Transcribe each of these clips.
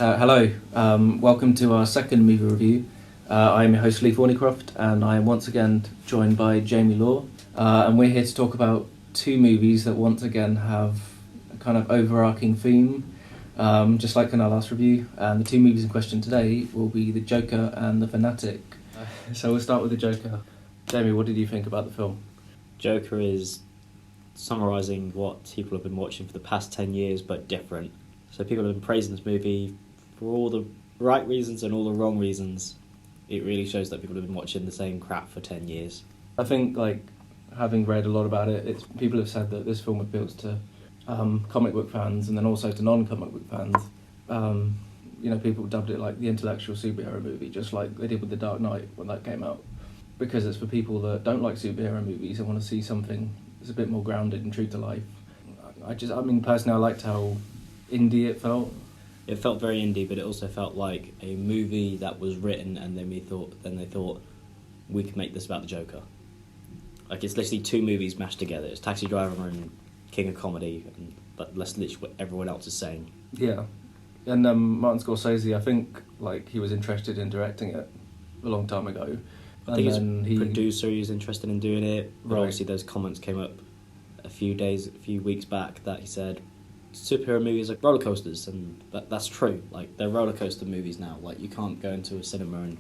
Hello, welcome to our second movie review. I'm your host Lee Thornycroft, and I am once again joined by Jamie Law, and we're here to talk about two movies that once again have a kind of overarching theme, just like in our last review. And the two movies in question today will be The Joker and The Fanatic. So we'll start with The Joker. Jamie, what did you think about the film? Joker is summarising what people have been watching for the past 10 years, but different. So people have been praising this movie for all the right reasons and all the wrong reasons. It really shows that people have been watching the same crap for 10 years. I think, having read a lot about it, people have said that this film appeals to comic book fans and then also to non-comic book fans. People dubbed it like the intellectual superhero movie, just like they did with The Dark Knight when that came out. Because it's for people that don't like superhero movies and want to see something that's a bit more grounded and true to life. Personally, I liked how indie it felt. It felt very indie, but it also felt like a movie that was written and then they thought we could make this about the Joker. Like, it's literally two movies mashed together. It's Taxi Driver and King of Comedy, but that's literally what everyone else is saying. Yeah, and Martin Scorsese, I think he was interested in directing it a long time ago. I think his producer is interested in doing it. But right. Obviously, those comments came up a few weeks back that he said superhero movies are roller coasters, and that's true. Like, they're roller coaster movies now. Like, you can't go into a cinema and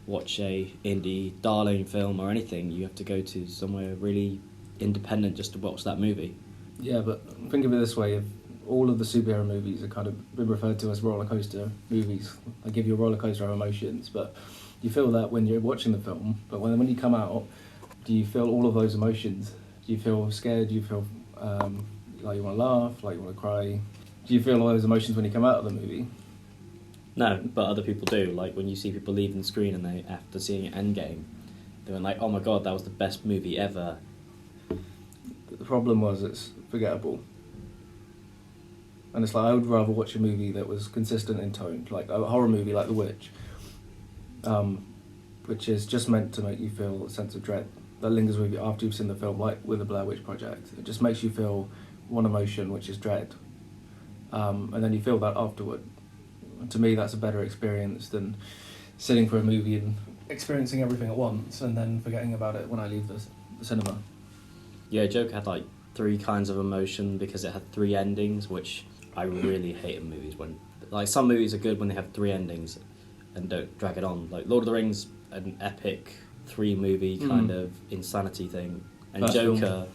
watch a indie darling film or anything. You have to go to somewhere really independent just to watch that movie. Yeah, but think of it this way: if all of the superhero movies are kind of been referred to as roller coaster movies, they give you a roller coaster of emotions, but you feel that when you're watching the film. But when you come out, do you feel all of those emotions? Do you feel scared? Do you feel like you want to laugh, like you want to cry? Do you feel all those emotions when you come out of the movie? No, but other people do. Like, when you see people leaving the screen and they, after seeing Endgame, they went like, oh my god, that was the best movie ever. The problem was it's forgettable. And it's like, I would rather watch a movie that was consistent in tone, like a horror movie like The Witch, which is just meant to make you feel a sense of dread that lingers with you after you've seen the film, like with the Blair Witch Project. It just makes you feel one emotion, which is dread, and then you feel that afterward. And to me, that's a better experience than sitting for a movie and experiencing everything at once and then forgetting about it when I leave the cinema. Yeah, Joker had like three kinds of emotion because it had three endings, which I really hate in movies. When, like, some movies are good when they have three endings and don't drag it on. Like Lord of the Rings, an epic 3-movie kind of insanity thing, and First Joker film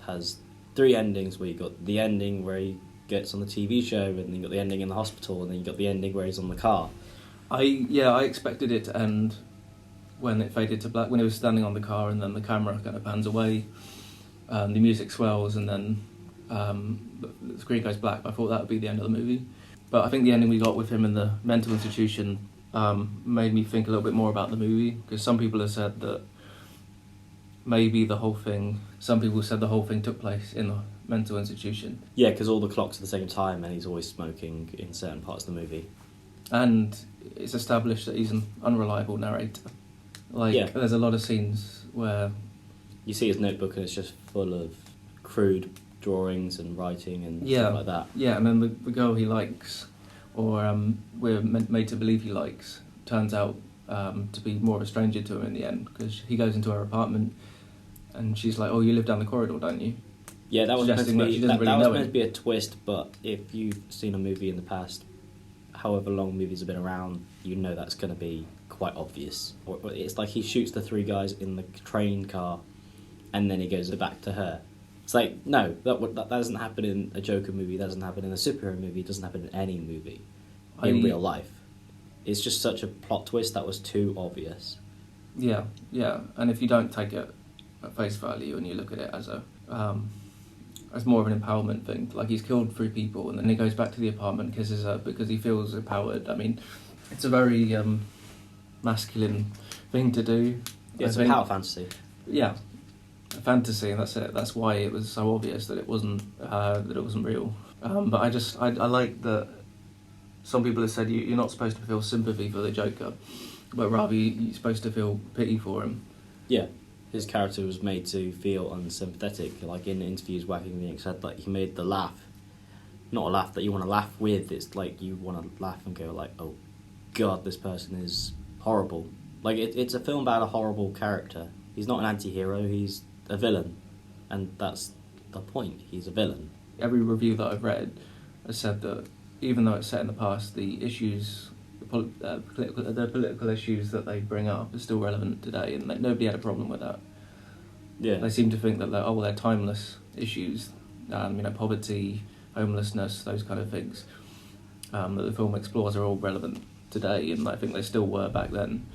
has 3 endings where you got the ending where he gets on the TV show, and then you got the ending in the hospital, and then you got the ending where he's on the car. I expected it to end when it faded to black, when he was standing on the car and then the camera kind of pans away, the music swells, and then the screen goes black. I thought that would be the end of the movie. But I think the ending we got with him in the mental institution made me think a little bit more about the movie, because some people have said that maybe some people said the whole thing took place in the mental institution. Yeah, because all the clocks at the same time, and he's always smoking in certain parts of the movie. And it's established that he's an unreliable narrator. There's a lot of scenes where you see his notebook and it's just full of crude drawings and writing and stuff like that. Yeah, and then the girl he likes, or we're made to believe he likes, turns out to be more of a stranger to him in the end, because he goes into her apartment and she's like, oh, you live down the corridor, don't you? Yeah, that was meant to be a twist, but if you've seen a movie in the past, however long movies have been around, you know that's going to be quite obvious. Or it's like he shoots the 3 guys in the train car and then he goes back to her. It's like, no, that doesn't happen in a Joker movie, that doesn't happen in a superhero movie, it doesn't happen in any movie in real life. It's just such a plot twist that was too obvious. Yeah, and if you don't take it at face value and you look at it as more of an empowerment thing, like he's killed 3 people and then he goes back to the apartment, kisses her because he feels empowered. I mean, it's a very masculine thing to do. Yeah, it's a power fantasy. Yeah, a fantasy, and that's it. That's why it was so obvious that it wasn't real. But I like that some people have said you're not supposed to feel sympathy for the Joker, but rather you're supposed to feel pity for him. Yeah. His character was made to feel unsympathetic. Like in interviews, Joaquin Phoenix said that he made the laugh not a laugh that you want to laugh with. It's like you want to laugh and go like, oh God, this person is horrible. Like it's a film about a horrible character. He's not an anti-hero, he's a villain. And that's the point, he's a villain. Every review that I've read has said that even though it's set in the past, the issues, the political issues that they bring up are still relevant today, and nobody had a problem with that. Yeah. They seem to think that they're timeless issues, poverty, homelessness, those kind of things that the film explores are all relevant today, and I think they still were back then,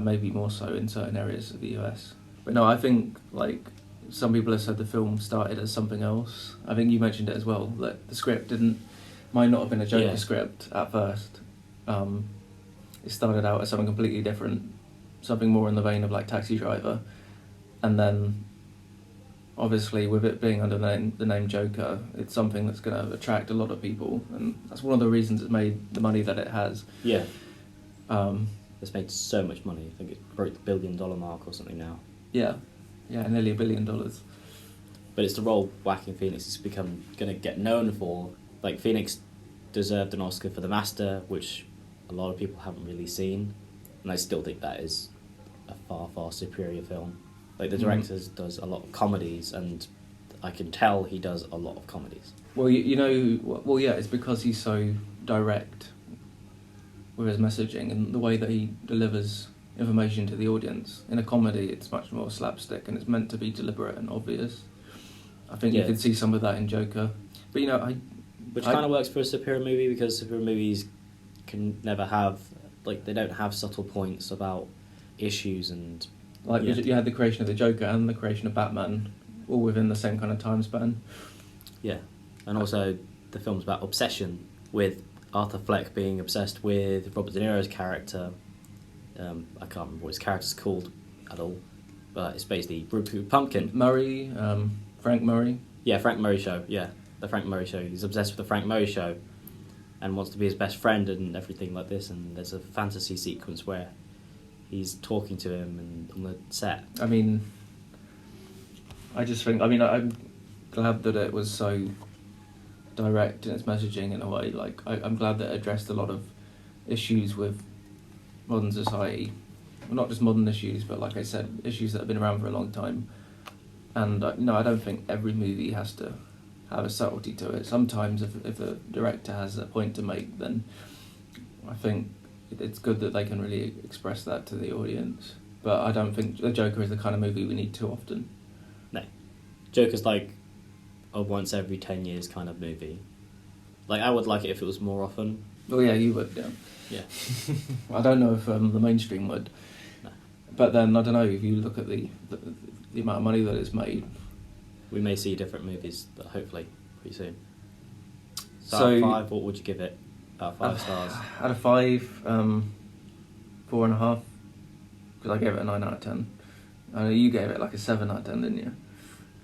maybe more so in certain areas of the US. But no, I think some people have said the film started as something else. I think you mentioned it as well, that the script might not have been a Joker script at first. It started out as something completely different, something more in the vein of like Taxi Driver, and then obviously with it being under the name Joker, it's something that's going to attract a lot of people, and that's one of the reasons it's made the money that it has. Yeah. It's made so much money. I think it broke the $1 billion mark or something now. Yeah, nearly $1 billion. But it's the role Joaquin Phoenix is going to get known for. Like, Phoenix deserved an Oscar for The Master, which a lot of people haven't really seen, and I still think that is a far, far superior film. Like, the director does a lot of comedies, and I can tell he does a lot of comedies. Well, it's because he's so direct with his messaging and the way that he delivers information to the audience. In a comedy, it's much more slapstick, and it's meant to be deliberate and obvious. I think you could see some of that in Joker. But, which kind of works for a superhero movie, because superhero movies can never have, they don't have subtle points about issues and... You had the creation of the Joker and the creation of Batman, all within the same kind of time span. Yeah, and also the film's about obsession, with Arthur Fleck being obsessed with Robert De Niro's character. I can't remember what his character's called at all, but it's basically Rupu Pumpkin. Murray, Frank Murray. Yeah, Frank Murray Show, yeah. The Frank Murray Show. He's obsessed with the Frank Murray Show and wants to be his best friend and everything like this, and there's a fantasy sequence where he's talking to him and on the set. I just think, I'm glad that it was so direct in its messaging in a way. I'm glad that it addressed a lot of issues with modern society. Well, not just modern issues, but like I said, issues that have been around for a long time. And, I don't think every movie has to have a subtlety to it. Sometimes if a director has a point to make, then I think it's good that they can really express that to the audience. But I don't think The Joker is the kind of movie we need too often. No. Joker's like a once every 10 years kind of movie. I would like it if it was more often. Oh yeah, you would, yeah. Yeah. I don't know if the mainstream would. No. But then, I don't know, if you look at the amount of money that it's made... We may see different movies, but hopefully pretty soon. So out of 5, what would you give it? Out of 5 stars? Out of 5, 4.5. Because I gave it a 9 out of 10. I know you gave it a 7 out of 10, didn't you?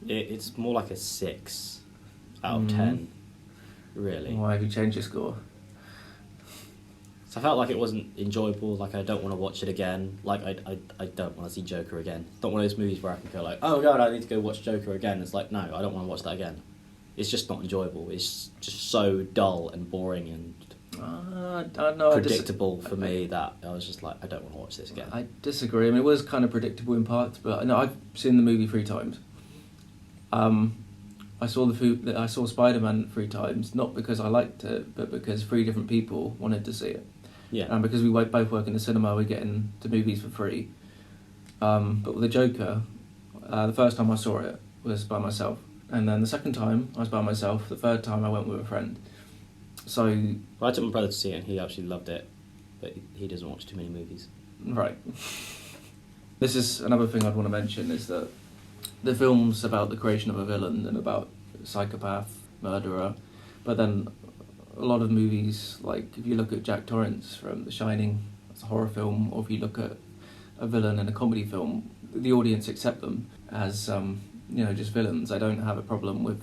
It's more like a 6 out of 10, really. Why have you changed your score? So I felt like it wasn't enjoyable. I don't want to watch it again. I don't want to see Joker again. It's not one of those movies where I can go oh God, I need to go watch Joker again. It's no, I don't want to watch that again. It's just not enjoyable. It's just so dull and boring and predictable for me that I was just I don't want to watch this again. I disagree. It was kind of predictable in parts, but no, I've seen the movie 3 times. I saw Spider-Man 3 times, not because I liked it, but because 3 different people wanted to see it. Yeah. And because we both work in the cinema, we're getting to movies for free. But with The Joker, the first time I saw it was by myself. And then the second time, I was by myself. The third time, I went with a friend. So... Well, I took my brother to see it, and he actually loved it. But he doesn't watch too many movies. Right. This is another thing I'd want to mention, is that the film's about the creation of a villain and about psychopath, murderer. But then a lot of movies, if you look at Jack Torrance from The Shining, it's a horror film, or if you look at a villain in a comedy film, the audience accept them as, just villains. They don't have a problem with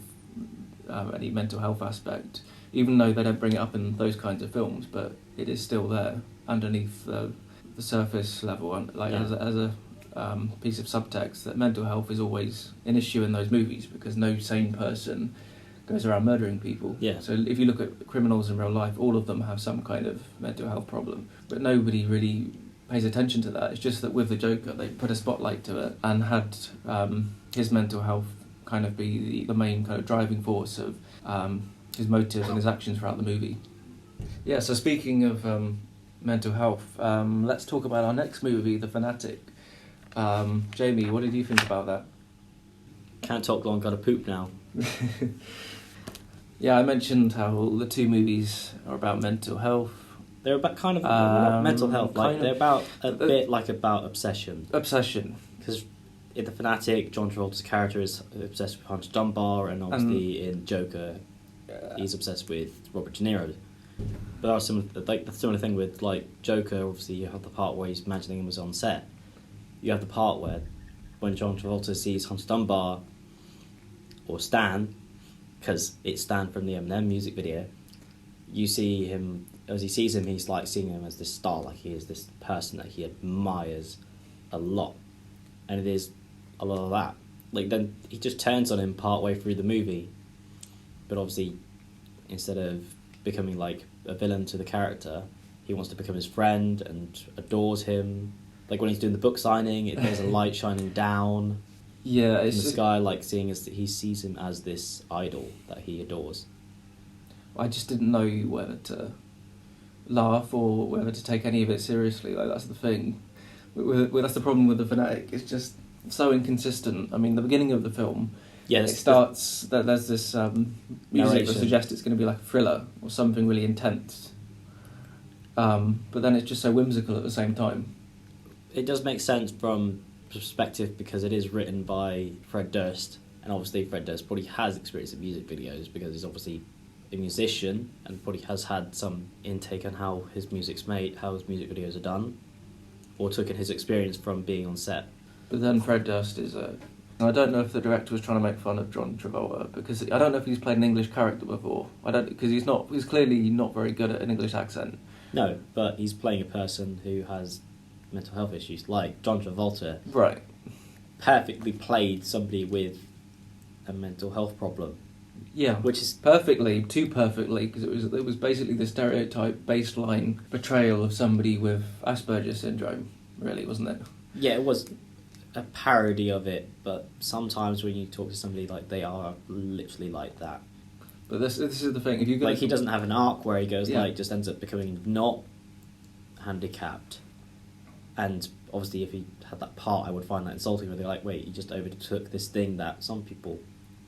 any mental health aspect, even though they don't bring it up in those kinds of films, but it is still there underneath the surface level, as a piece of subtext, that mental health is always an issue in those movies, because no sane person goes around murdering people. Yeah. So if you look at criminals in real life, all of them have some kind of mental health problem, but nobody really pays attention to that. It's just that with the Joker, they put a spotlight to it and had his mental health kind of be the main kind of driving force of his motive and his actions throughout the movie. Yeah, so speaking of mental health, let's talk about our next movie, The Fanatic. Jamie, what did you think about that? Can't talk long, gotta poop now. Yeah, I mentioned how the two movies are about mental health. They're about kind of not mental health, like they're about a bit like about obsession. Obsession. Because in The Fanatic, John Travolta's character is obsessed with Hunter Dunbar, and obviously in Joker, he's obsessed with Robert De Niro. But the similar thing with like Joker. Obviously, you have the part where he's imagining him was on set. You have the part where when John Travolta sees Hunter Dunbar or Stan, because it's Stan from the Eminem music video, you see him, as he sees him, he's like seeing him as this star, like he is this person that he admires a lot. And it is a lot of that. Like then he just turns on him partway through the movie, but obviously instead of becoming like a villain to the character, he wants to become his friend and adores him. Like when he's doing the book signing, there's a light shining down. Yeah, in the sky, like seeing as he sees him as this idol that he adores. I just didn't know whether to laugh or whether to take any of it seriously. Like that's the thing. That's the problem with The Fanatic. It's just so inconsistent. I mean, the beginning of the film, it starts. There's this music that suggests it's going to be like a thriller or something really intense. But then it's just so whimsical at the same time. It does make sense from perspective because it is written by Fred Durst, and obviously Fred Durst probably has experience in music videos because he's obviously a musician and probably has had some intake on how his music's made, how his music videos are done, or took in his experience from being on set. But then Fred Durst is I don't know if the director was trying to make fun of John Travolta because I don't know if he's played an English character before. Because he's clearly not very good at an English accent. No, but he's playing a person who has mental health issues, like John Travolta. Right. Perfectly played somebody with a mental health problem. Yeah, which is too perfectly, because it was basically the stereotype baseline portrayal of somebody with Asperger's syndrome, really, wasn't it? Yeah, it was a parody of it, but sometimes when you talk to somebody, like they are literally like that. But this is the thing. If you like he doesn't have an arc where he goes like just ends up becoming not handicapped, and obviously if he had that part, I would find that insulting. Where they're like, wait, he just overtook this thing that some people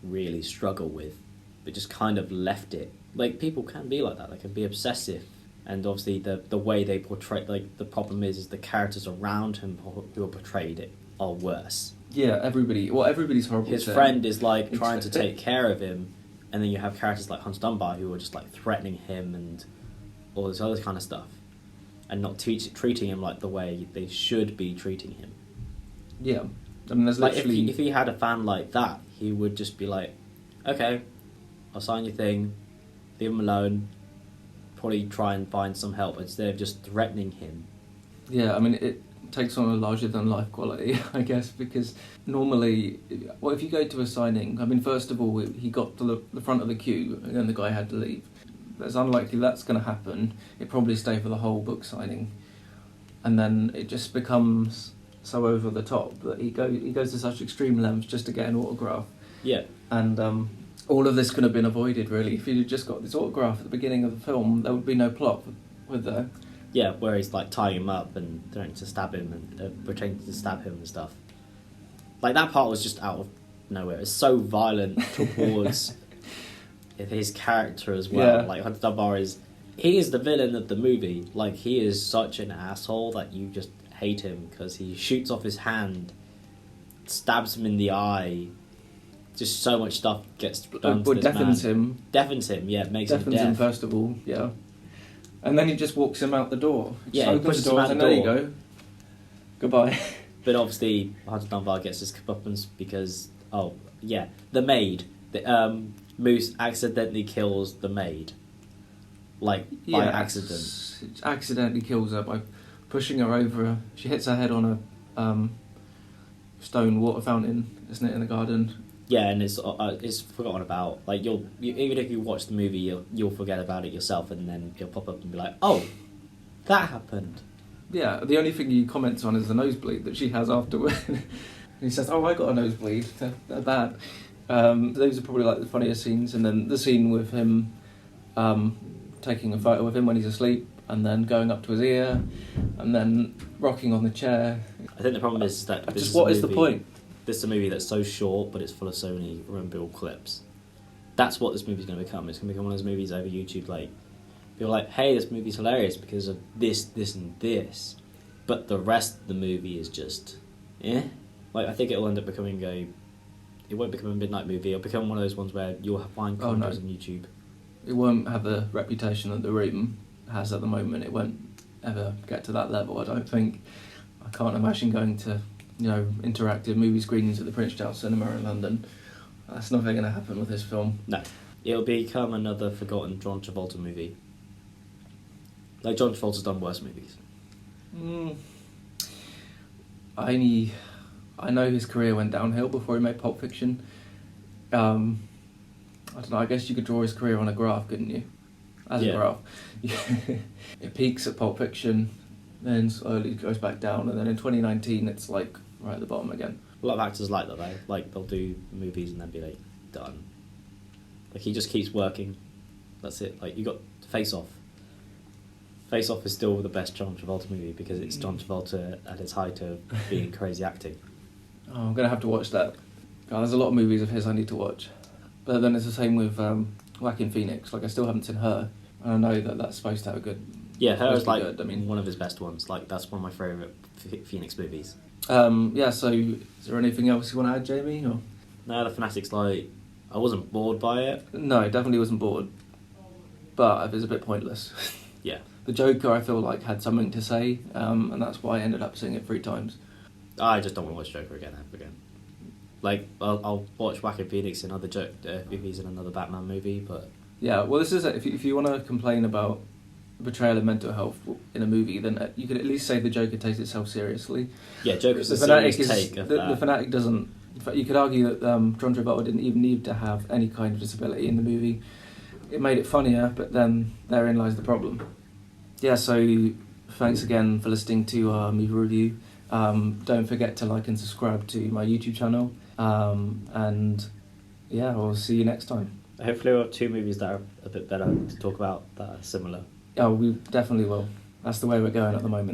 really struggle with, but just kind of left it. Like people can be like that. They can be obsessive, and obviously the way they portray, like the problem is the characters around him who are portrayed it are worse. Yeah, everybody's horrible. His friend is like trying to take care of him, and then you have characters like Hunter Dunbar who are just like threatening him and all this other kind of stuff, and not treating him like the way they should be treating him. Yeah, I mean, there's like literally... if he had a fan like that, he would just be like, okay, I'll sign your thing, leave him alone, probably try and find some help instead of just threatening him. Yeah, I mean, it takes on a larger-than-life quality, I guess, because normally, well, if you go to a signing, I mean, first of all, he got to the front of the queue, and then the guy had to leave. It's unlikely that's going to happen. It'd probably stay for the whole book signing. And then it just becomes so over the top that he goes to such extreme lengths just to get an autograph. Yeah. And all of this could have been avoided, really. If you'd just got this autograph at the beginning of the film, there would be no plot with there. Yeah, where he's like tying him up and threatening to stab him and pretending to stab him and stuff. Like that part was just out of nowhere. It's so violent towards his character as well. Yeah. Like Hunter Dunbar he is the villain of the movie. Like he is such an asshole that you just hate him because he shoots off his hand, stabs him in the eye. Just so much stuff gets done to this deafens man. him. Deafens him, yeah, makes him deaf. Deafens him first of all, yeah. And then he just walks him out the door. Yeah, he pushes him out the door. There you go. Goodbye. But obviously, Hunter Dunbar gets his comeuppance because, the maid. Moose accidentally kills the maid. Like, by accident. Accidentally kills her by pushing her over. She hits her head on a stone water fountain, isn't it, in the garden? Yeah, and it's forgotten about. Like even if you watch the movie, you'll forget about it yourself, and then it'll pop up and be like, "Oh, that happened." Yeah, the only thing he comments on is the nosebleed that she has afterward. He says, "Oh, I got a nosebleed. They're bad." Those are probably like the funniest scenes, and then the scene with him taking a photo of him when he's asleep, and then going up to his ear, and then rocking on the chair. I think the problem is that what is the point? This is a movie that's so short, but it's full of so many rememberable clips. That's what this movie's going to become. It's going to become one of those movies over YouTube, like, people are like, hey, this movie's hilarious because of this, this, and this. But the rest of the movie is just, eh? Like, I think it'll end up becoming it won't become a midnight movie. It'll become one of those ones where you'll find content on YouTube. It won't have the reputation that The Room has at the moment. It won't ever get to that level, I don't think. I can't imagine going to, interactive movie screenings at the Prince Charles Cinema in London. That's never going to happen with this film. No. It'll become another forgotten John Travolta movie. Like, John Travolta's done worse movies. I know his career went downhill before he made Pulp Fiction. I don't know, I guess you could draw his career on a graph, couldn't you? A graph. It peaks at Pulp Fiction, then slowly goes back down, and then in 2019 it's like right at the bottom again. A lot of actors like that, though. Like, they'll do movies and then be like, done. Like, he just keeps working. That's it. Like, you got Face Off. Face Off is still the best John Travolta movie because it's John Travolta at his height of being crazy acting. Oh, I'm going to have to watch that. God, there's a lot of movies of his I need to watch. But then it's the same with Joaquin Phoenix. Like, I still haven't seen Her. And I know that that's supposed to have a good... Yeah, Her is like one of his best ones. Like, that's one of my favourite Phoenix movies. So is there anything else you want to add, Jamie? Or? No, The Fanatic's like... I wasn't bored by it. No, definitely wasn't bored. But it was a bit pointless. Yeah. The Joker, I feel like, had something to say, and that's why I ended up seeing it 3 times. I just don't want to watch Joker again. Like, I'll watch Joaquin Phoenix in other movies and another Batman movie, but... Yeah, well, this is it. If you want to complain about betrayal of mental health in a movie, then you could at least say the Joker takes itself seriously. Yeah, Joker's a serious take of that. The Fanatic doesn't... In fact, you could argue that John Travolta didn't even need to have any kind of disability in the movie. It made it funnier, but then therein lies the problem. Yeah, so thanks again for listening to our movie review. Don't forget to like and subscribe to my YouTube channel. And yeah, we'll see you next time. Hopefully we'll have 2 movies that are a bit better to talk about that are similar. Oh, we definitely will. That's the way we're going at the moment.